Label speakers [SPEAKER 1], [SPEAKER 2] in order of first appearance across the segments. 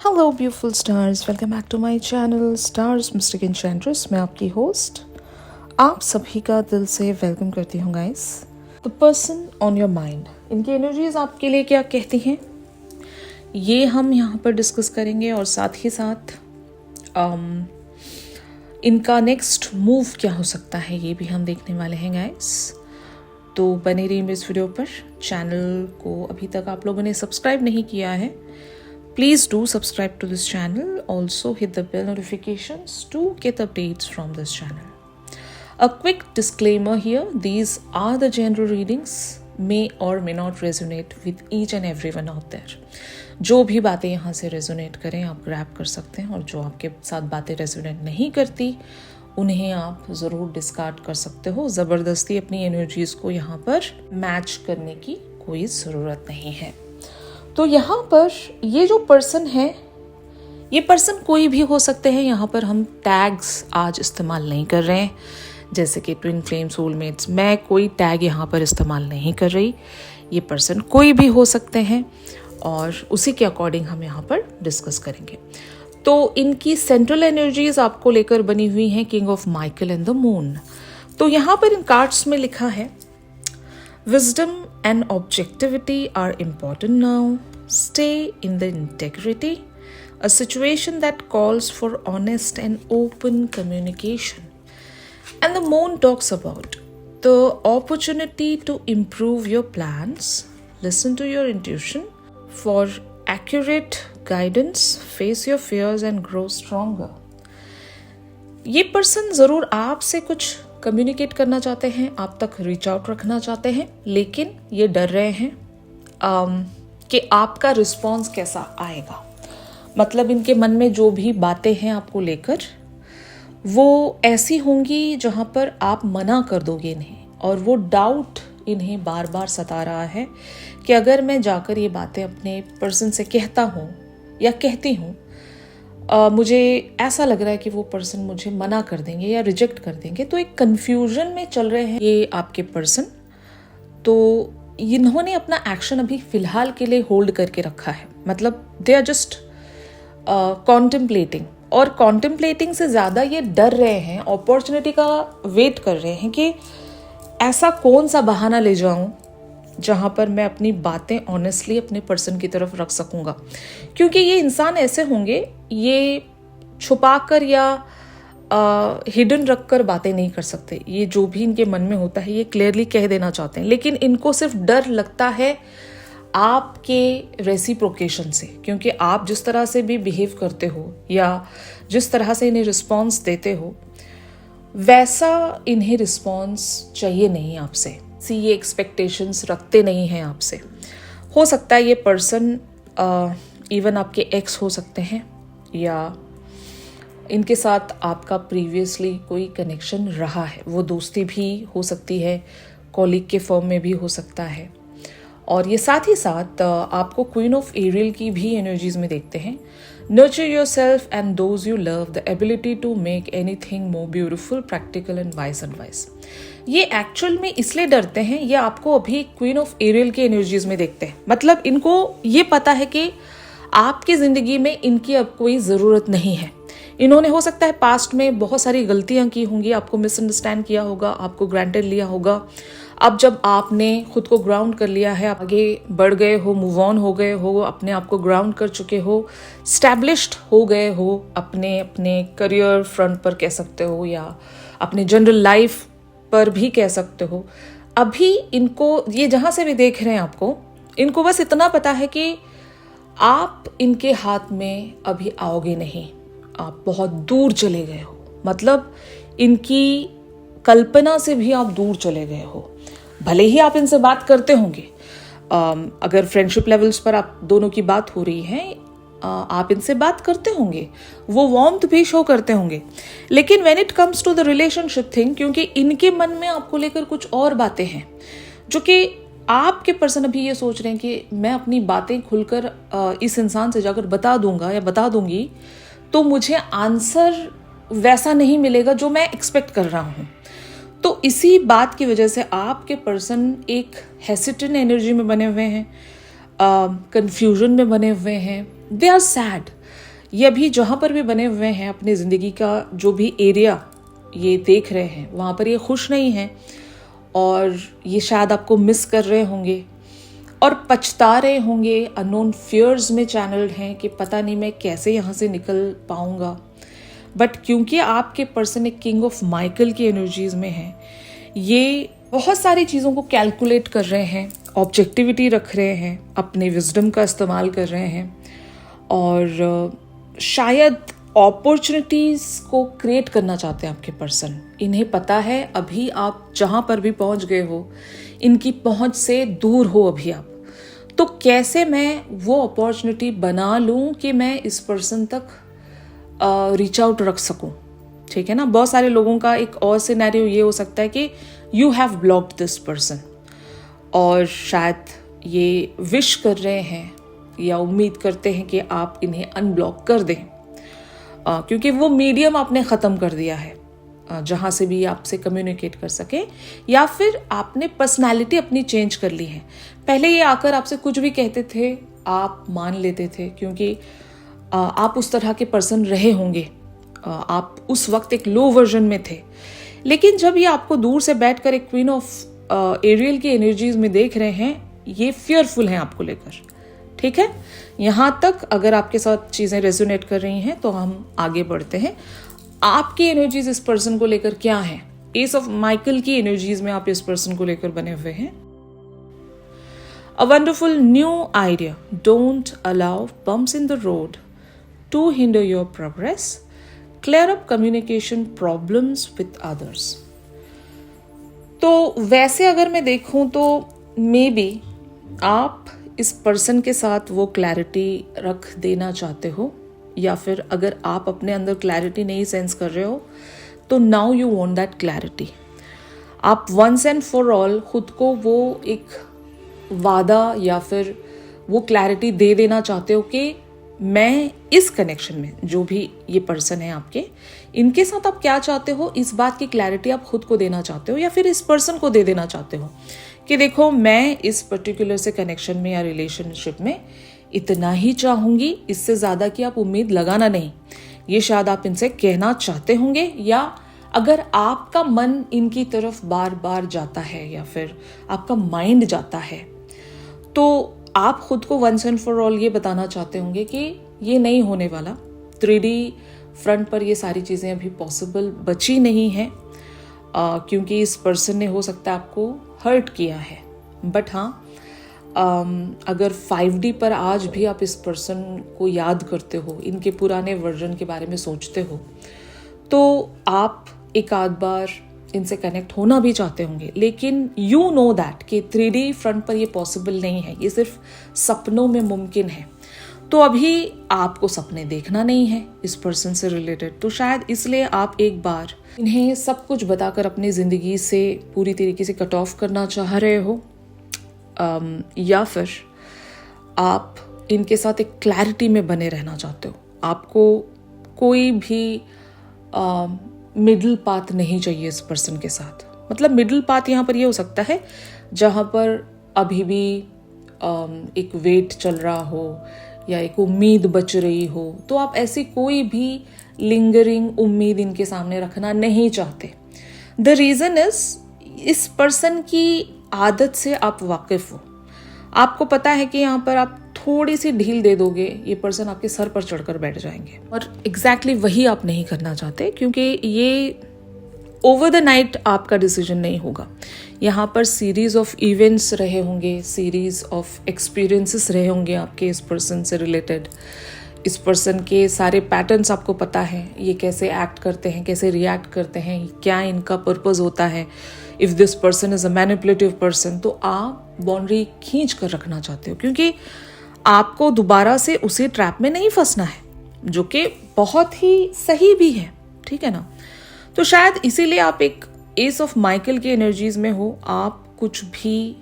[SPEAKER 1] Hello beautiful stars, welcome back to my channel stars mystic enchantress. मैं आपकी host आप सभी का दिल से वेलकम करती हूँ guys. The person on your mind, इनकी एनर्जीज आपके लिए क्या कहती हैं ये हम यहाँ पर डिस्कस करेंगे, और साथ ही साथ इनका नेक्स्ट मूव क्या हो सकता है ये भी हम देखने वाले हैं गाइस। तो बने रहिए इस वीडियो पर। चैनल को अभी तक आप लोगों ने सब्सक्राइब नहीं किया है, please do subscribe to this channel. Also hit the bell notifications to get updates from this channel. A quick disclaimer here, these are the general readings, may or may not resonate with each and everyone out there. जो भी बातें यहाँ से resonate करें आप grab कर सकते हैं, और जो आपके साथ बातें रेजोनेट नहीं करती उन्हें आप ज़रूर डिस्कार्ड कर सकते हो। ज़बरदस्ती अपनी एनर्जीज़ को यहाँ पर मैच करने की कोई ज़रूरत नहीं है। तो यहाँ पर ये जो पर्सन है, ये पर्सन कोई भी हो सकते हैं। यहाँ पर हम टैग्स आज इस्तेमाल नहीं कर रहे हैं, जैसे कि ट्विन फ्लेम, सोलमेट्स। मैं कोई टैग यहाँ पर इस्तेमाल नहीं कर रही। ये पर्सन कोई भी हो सकते हैं और उसी के अकॉर्डिंग हम यहाँ पर डिस्कस करेंगे। तो इनकी सेंट्रल एनर्जीज आपको लेकर बनी हुई हैं king of Michael and the moon. तो यहाँ पर इन कार्ड्स में लिखा है, Wisdom and objectivity are important now. Stay in the integrity, a situation that calls for honest and open communication. And the moon talks about the opportunity to improve your plans, listen to your intuition for accurate guidance, face your fears and grow stronger. ये person ज़रूर आपसे कुछ communicate करना चाहते हैं, आप तक reach out रखना चाहते हैं, लेकिन ये डर रहे हैं कि आपका रिस्पॉन्स कैसा आएगा। मतलब इनके मन में जो भी बातें हैं आपको लेकर, वो ऐसी होंगी जहाँ पर आप मना कर दोगे इन्हें, और वो डाउट इन्हें बार बार सता रहा है कि अगर मैं जाकर ये बातें अपने पर्सन से कहता हूँ या कहती हूँ, मुझे ऐसा लग रहा है कि वो पर्सन मुझे मना कर देंगे या रिजेक्ट कर देंगे। तो एक कंफ्यूजन में चल रहे हैं ये आपके पर्सन। तो इन्होंने अपना एक्शन अभी फिलहाल के लिए होल्ड करके रखा है। मतलब दे आर जस्ट कॉन्टेम्पलेटिंग, और कॉन्टेम्पलेटिंग से ज़्यादा ये डर रहे हैं, अपॉर्चुनिटी का वेट कर रहे हैं कि ऐसा कौन सा बहाना ले जाऊं जहाँ पर मैं अपनी बातें ऑनेस्टली अपने पर्सन की तरफ रख सकूँगा। क्योंकि ये इंसान ऐसे होंगे, ये छुपाकर या हिडन रख कर बातें नहीं कर सकते। ये जो भी इनके मन में होता है ये क्लियरली कह देना चाहते हैं, लेकिन इनको सिर्फ डर लगता है आपके रेसिप्रोकेशन से। क्योंकि आप जिस तरह से भी बिहेव करते हो या जिस तरह से इन्हें रिस्पॉन्स देते हो, वैसा इन्हें रिस्पॉन्स चाहिए नहीं आपसे। ये एक्सपेक्टेशंस रखते नहीं हैं आपसे। हो सकता है ये पर्सन इवन आपके एक्स हो सकते हैं, या इनके साथ आपका प्रीवियसली कोई कनेक्शन रहा है। वो दोस्ती भी हो सकती है, कॉलीग के फॉर्म में भी हो सकता है। और ये साथ ही साथ आपको क्वीन ऑफ एरियल की भी एनर्जीज में देखते हैं। Nurture yourself and those you love, the ability to make anything more beautiful, practical and wise advice. ये एक्चुअल में इसलिए डरते हैं, ये आपको अभी क्वीन ऑफ एरियल की एनर्जीज में देखते हैं। मतलब इनको ये पता है कि आपकी जिंदगी में इनकी अब कोई ज़रूरत नहीं है। इन्होंने हो सकता है पास्ट में बहुत सारी गलतियां की होंगी, आपको मिसअंडरस्टैंड किया होगा, आपको ग्रांटेड लिया होगा। अब जब आपने खुद को ग्राउंड कर लिया है, आगे बढ़ गए हो, मूव ऑन हो गए हो, अपने आप को ग्राउंड कर चुके हो, स्टैब्लिश्ड हो गए हो अपने अपने करियर फ्रंट पर कह सकते हो, या अपने जनरल लाइफ पर भी कह सकते हो। अभी इनको ये जहाँ से भी देख रहे हैं आपको, इनको बस इतना पता है कि आप इनके हाथ में अभी आओगे नहीं, आप बहुत दूर चले गए हो। मतलब इनकी कल्पना से भी आप दूर चले गए हो। भले ही आप इनसे बात करते होंगे, अगर फ्रेंडशिप लेवल्स पर आप दोनों की बात हो रही है, आप इनसे बात करते होंगे, वो वार्मथ भी शो करते होंगे, लेकिन when it comes to the relationship thing, क्योंकि इनके मन में आपको लेकर कुछ और बातें हैं, जो कि आपके पर्सन अभी ये सोच रहे हैं कि मैं अपनी बातें खुलकर इस इंसान से जाकर बता दूंगा या बता दूंगी तो मुझे आंसर वैसा नहीं मिलेगा जो मैं एक्सपेक्ट कर रहा हूँ। तो इसी बात की वजह से आपके पर्सन एक हेसिटेंट एनर्जी में बने हुए हैं, कंफ्यूजन में बने हुए हैं। दे आर सैड, ये अभी जहाँ पर भी बने हुए हैं अपनी ज़िंदगी का जो भी एरिया ये देख रहे हैं वहाँ पर ये खुश नहीं हैं और ये शायद आपको मिस कर रहे होंगे और पछता रहे होंगे, अननोन फियर्स में चैनल्ड हैं कि पता नहीं मैं कैसे यहाँ से निकल पाऊँगा। बट क्योंकि आपके पर्सन एक किंग ऑफ माइकल की एनर्जीज में है, ये बहुत सारी चीज़ों को कैलकुलेट कर रहे हैं, ऑब्जेक्टिविटी रख रहे हैं, अपने विजडम का इस्तेमाल कर रहे हैं और शायद अपॉर्चुनिटीज़ को क्रिएट करना चाहते हैं आपके पर्सन। इन्हें पता है अभी आप जहाँ पर भी पहुँच गए हो इनकी पहुँच से दूर हो अभी आप, तो कैसे मैं वो अपॉर्चुनिटी बना लूँ कि मैं इस पर्सन तक रीच आउट रख सकूँ। ठीक है ना। बहुत सारे लोगों का एक और सिनेरियो ये हो सकता है कि you have blocked this person और शायद ये विश कर रहे हैं या उम्मीद करते हैं कि आप इन्हें अनब्लॉक कर दें क्योंकि वो मीडियम आपने ख़त्म कर दिया है जहाँ से भी आपसे कम्युनिकेट कर सके, या फिर आपने पर्सनालिटी अपनी चेंज कर ली है। पहले ये आकर आपसे कुछ भी कहते थे आप मान लेते थे क्योंकि आप उस तरह के पर्सन रहे होंगे, आप उस वक्त एक लो वर्जन में थे। लेकिन जब ये आपको दूर से बैठकर एक क्वीन ऑफ एरियल की एनर्जीज में देख रहे हैं, ये फियरफुल हैं आपको लेकर। ठीक है, यहाँ तक अगर आपके साथ चीज़ें रेजोनेट कर रही हैं तो हम आगे बढ़ते हैं। आपकी एनर्जीज इस पर्सन को लेकर क्या है? एस ऑफ माइकल की एनर्जीज में आप इस पर्सन को लेकर बने हुए हैं। A wonderful new idea. Don't allow bumps in the road to hinder your progress. Clear up communication problems with others. तो वैसे अगर मैं देखूं तो मे बी आप इस पर्सन के साथ वो क्लैरिटी रख देना चाहते हो, या फिर अगर आप अपने अंदर क्लैरिटी नहीं सेंस कर रहे हो तो now you want that clarity. आप वंस एंड फॉर ऑल खुद को वो एक वादा या फिर वो क्लैरिटी दे देना चाहते हो कि मैं इस कनेक्शन में जो भी ये पर्सन है आपके, इनके साथ आप क्या चाहते हो, इस बात की क्लैरिटी आप खुद को देना चाहते हो या फिर इस पर्सन को दे देना चाहते हो कि देखो मैं इस पर्टिकुलर से कनेक्शन में या रिलेशनशिप में इतना ही चाहूँगी, इससे ज़्यादा की आप उम्मीद लगाना नहीं। ये शायद आप इनसे कहना चाहते होंगे, या अगर आपका मन इनकी तरफ बार बार जाता है या फिर आपका माइंड जाता है तो आप खुद को वंस एंड फॉर ऑल ये बताना चाहते होंगे कि ये नहीं होने वाला। 3D फ्रंट पर ये सारी चीज़ें अभी पॉसिबल बची नहीं हैं क्योंकि इस पर्सन ने हो सकता है आपको हर्ट किया है। बट हाँ, अगर 5D पर आज भी आप इस पर्सन को याद करते हो, इनके पुराने वर्जन के बारे में सोचते हो, तो आप एक आध बार इनसे कनेक्ट होना भी चाहते होंगे। लेकिन यू नो दैट कि 3D फ्रंट पर ये पॉसिबल नहीं है, ये सिर्फ सपनों में मुमकिन है। तो अभी आपको सपने देखना नहीं है इस पर्सन से रिलेटेड, तो शायद इसलिए आप एक बार इन्हें सब कुछ बताकर अपनी ज़िंदगी से पूरी तरीके से कट ऑफ करना चाह रहे हो, या फिर आप इनके साथ एक क्लैरिटी में बने रहना चाहते हो। आपको कोई भी मिडिल पाथ नहीं चाहिए इस पर्सन के साथ। मतलब मिडिल पाथ यहाँ पर ये हो सकता है जहाँ पर अभी भी एक वेट चल रहा हो या एक उम्मीद बच रही हो, तो आप ऐसी कोई भी लिंगरिंग उम्मीद इनके सामने रखना नहीं चाहते। द रीज़न इज इस पर्सन की आदत से आप वाकिफ़ हो, आपको पता है कि यहाँ पर आप थोड़ी सी ढील दे दोगे ये पर्सन आपके सर पर चढ़कर बैठ जाएंगे, और एग्जैक्टली वही आप नहीं करना चाहते क्योंकि ये ओवर द नाइट आपका डिसीजन नहीं होगा। यहाँ पर सीरीज ऑफ इवेंट्स रहे होंगे, सीरीज ऑफ एक्सपीरियंसेस रहे होंगे आपके इस पर्सन से रिलेटेड। इस पर्सन के सारे पैटर्न्स आपको पता है, ये कैसे एक्ट करते हैं, कैसे रिएक्ट करते हैं, क्या इनका पर्पस होता है। If this person is a manipulative person, तो आप बाउंड्री खींच कर रखना चाहते हो क्योंकि आपको दोबारा से उसी ट्रैप में नहीं फंसना है, जो कि बहुत ही सही भी है। ठीक है ना। तो शायद इसीलिए आप एक एस ऑफ माइकल की एनर्जीज में हो। आप कुछ भी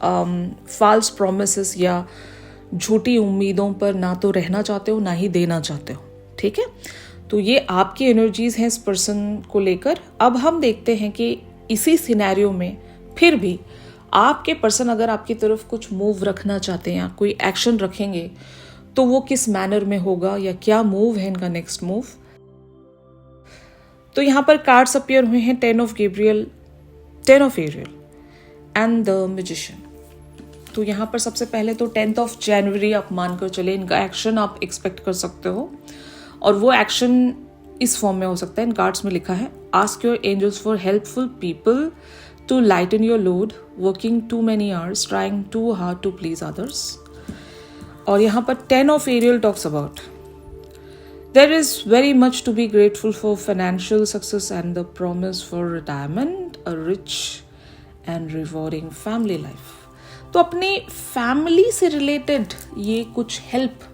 [SPEAKER 1] फॉल्स प्रोमिसेस या झूठी उम्मीदों पर ना तो रहना चाहते हो ना ही देना चाहते हो। ठीक है, तो ये आपकी एनर्जीज हैं इस पर्सन को लेकर। अब हम देखते हैं कि इसी सिनेरियो में फिर भी आपके पर्सन अगर आपकी तरफ कुछ मूव रखना चाहते हैं या कोई एक्शन रखेंगे, तो वो किस मैनर में होगा या क्या मूव है इनका नेक्स्ट मूव। तो यहाँ पर कार्ड्स अपीयर हुए हैं 10 of Gabriel, 10 of Ariel and the magician. तो यहाँ पर सबसे पहले तो 10th ऑफ जनवरी आप मानकर चले, इनका एक्शन आप एक्सपेक्ट कर सकते हो, और वो एक्शन इस फॉर्म में हो सकता है। इन कार्ड्स में लिखा है, ask your angels for helpful people to lighten your load, working too many hours, trying too hard to please others. और यहाँ पर 10 of Ariel talks about there is very much to be grateful for financial success and the promise for retirement, a rich and rewarding family life। तो अपनी family से related ये कुछ help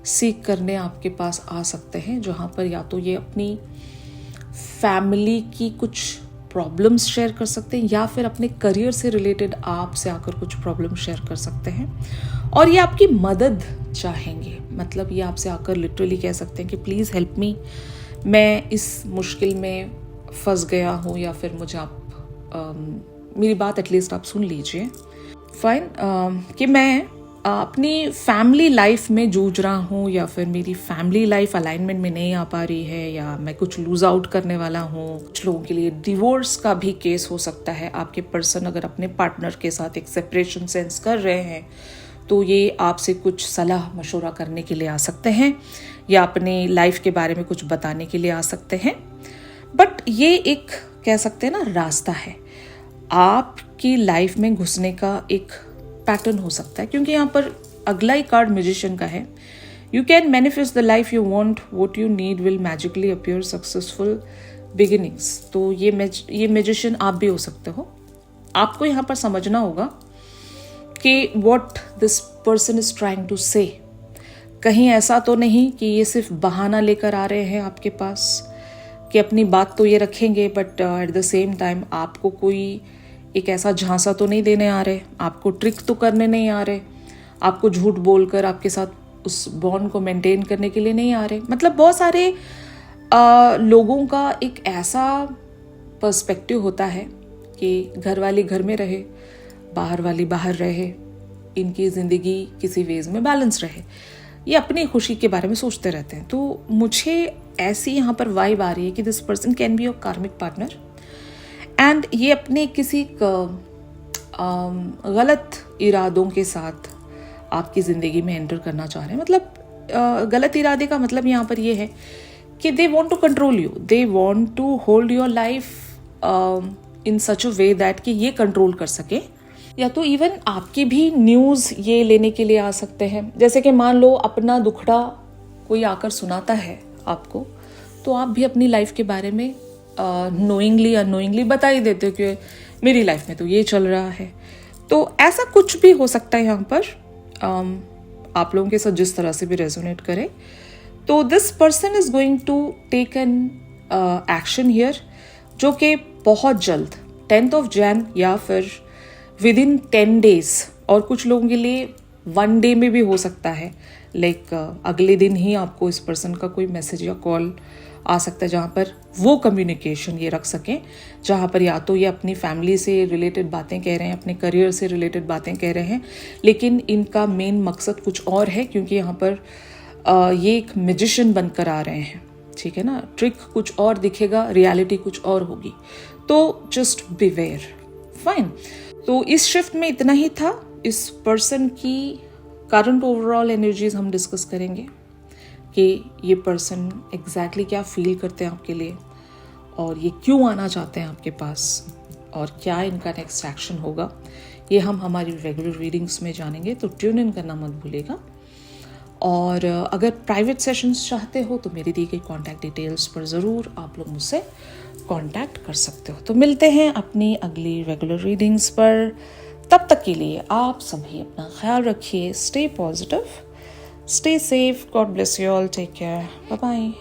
[SPEAKER 1] सीख करने आपके पास आ सकते हैं, जहाँ पर या तो ये अपनी फैमिली की कुछ प्रॉब्लम्स शेयर कर सकते हैं या फिर अपने करियर से रिलेटेड आपसे आकर कुछ प्रॉब्लम शेयर कर सकते हैं, और ये आपकी मदद चाहेंगे। मतलब ये आपसे आकर लिटरली कह सकते हैं कि प्लीज़ हेल्प मी, मैं इस मुश्किल में फंस गया हूँ, या फिर मुझे आप मेरी बात एटलीस्ट आप सुन लीजिए। फाइन, कि मैं अपनी फैमिली लाइफ में जूझ रहा हूँ, या फिर मेरी फैमिली लाइफ अलाइनमेंट में नहीं आ पा रही है, या मैं कुछ लूज आउट करने वाला हूँ। कुछ लोगों के लिए डिवोर्स का भी केस हो सकता है। आपके पर्सन अगर अपने पार्टनर के साथ एक सेपरेशन सेंस कर रहे हैं तो ये आपसे कुछ सलाह मशवरा करने के लिए आ सकते हैं, या अपनी लाइफ के बारे में कुछ बताने के लिए आ सकते हैं। बट ये एक कह सकते हैं ना रास्ता है आपकी लाइफ में घुसने का, एक पैटर्न हो सकता है, क्योंकि यहाँ पर अगला ही कार्ड मैजिशियन का है। You can manifest the life you want, what you need will magically appear, successful beginnings. तो ये मैजिशियन आप भी हो सकते हो। आपको यहाँ पर समझना होगा कि what this person is trying to say. कहीं ऐसा तो नहीं कि ये सिर्फ बहाना लेकर आ रहे हैं आपके पास कि अपनी बात तो ये रखेंगे, but at the same time आपको कोई एक ऐसा झांसा तो नहीं देने आ रहे, आपको ट्रिक तो करने नहीं आ रहे, आपको झूठ बोलकर आपके साथ उस बॉन्ड को मेंटेन करने के लिए नहीं आ रहे। मतलब बहुत सारे लोगों का एक ऐसा पर्सपेक्टिव होता है कि घर वाली घर में रहे, बाहर वाली बाहर रहे, इनकी ज़िंदगी किसी वेज में बैलेंस रहे, ये अपनी खुशी के बारे में सोचते रहते हैं। तो मुझे ऐसी यहाँ पर वाइब आ रही है कि this person can be your कार्मिक पार्टनर, एंड ये अपने किसी गलत इरादों के साथ आपकी ज़िंदगी में एंटर करना चाह रहे हैं। मतलब गलत इरादे का मतलब यहाँ पर ये है कि they want to control you, they want to hold your life in such a way that कि ये कंट्रोल कर सके। या तो इवन आपकी भी न्यूज़ ये लेने के लिए आ सकते हैं। जैसे कि मान लो अपना दुखड़ा कोई आकर सुनाता है आपको, तो आप भी अपनी लाइफ के बारे में नोइंगली अनोइंगली बता ही देते हो कि मेरी लाइफ में तो ये चल रहा है। तो ऐसा कुछ भी हो सकता है यहाँ पर, आप लोगों के साथ जिस तरह से भी रेजोनेट करे। तो this person is going to take an action here, जो कि बहुत जल्द 10th ऑफ जैन या फिर विद इन 10 days, और कुछ लोगों के लिए 1 day में भी हो सकता है। लाइक अगले दिन ही आपको इस पर्सन का कोई मैसेज या कॉल आ सकता है, जहाँ पर वो कम्युनिकेशन ये रख सकें, जहाँ पर या तो ये अपनी फैमिली से रिलेटेड बातें कह रहे हैं, अपने करियर से रिलेटेड बातें कह रहे हैं, लेकिन इनका मेन मकसद कुछ और है, क्योंकि यहाँ पर ये एक मैजिशियन बनकर आ रहे हैं। ठीक है ना, ट्रिक कुछ और दिखेगा, रियलिटी कुछ और होगी। तो जस्ट बिवेयर। फाइन, तो इस शिफ्ट में इतना ही था। इस पर्सन की करंट ओवरऑल एनर्जीज हम डिस्कस करेंगे कि ये पर्सन एग्जैक्टली क्या फील करते हैं आपके लिए, और ये क्यों आना चाहते हैं आपके पास, और क्या इनका नेक्स्ट एक्शन होगा। ये हम हमारी रेगुलर रीडिंग्स में जानेंगे, तो ट्यून इन करना मत भूलिएगा। और अगर प्राइवेट सेशंस चाहते हो तो मेरी दी गई कॉन्टैक्ट डिटेल्स पर ज़रूर आप लोग मुझसे कांटेक्ट कर सकते हो। तो मिलते हैं अपनी अगली रेगुलर रीडिंग्स पर। तब तक के लिए आप सभी अपना ख्याल रखिए। Stay positive, stay safe, God bless you all, take care, bye bye.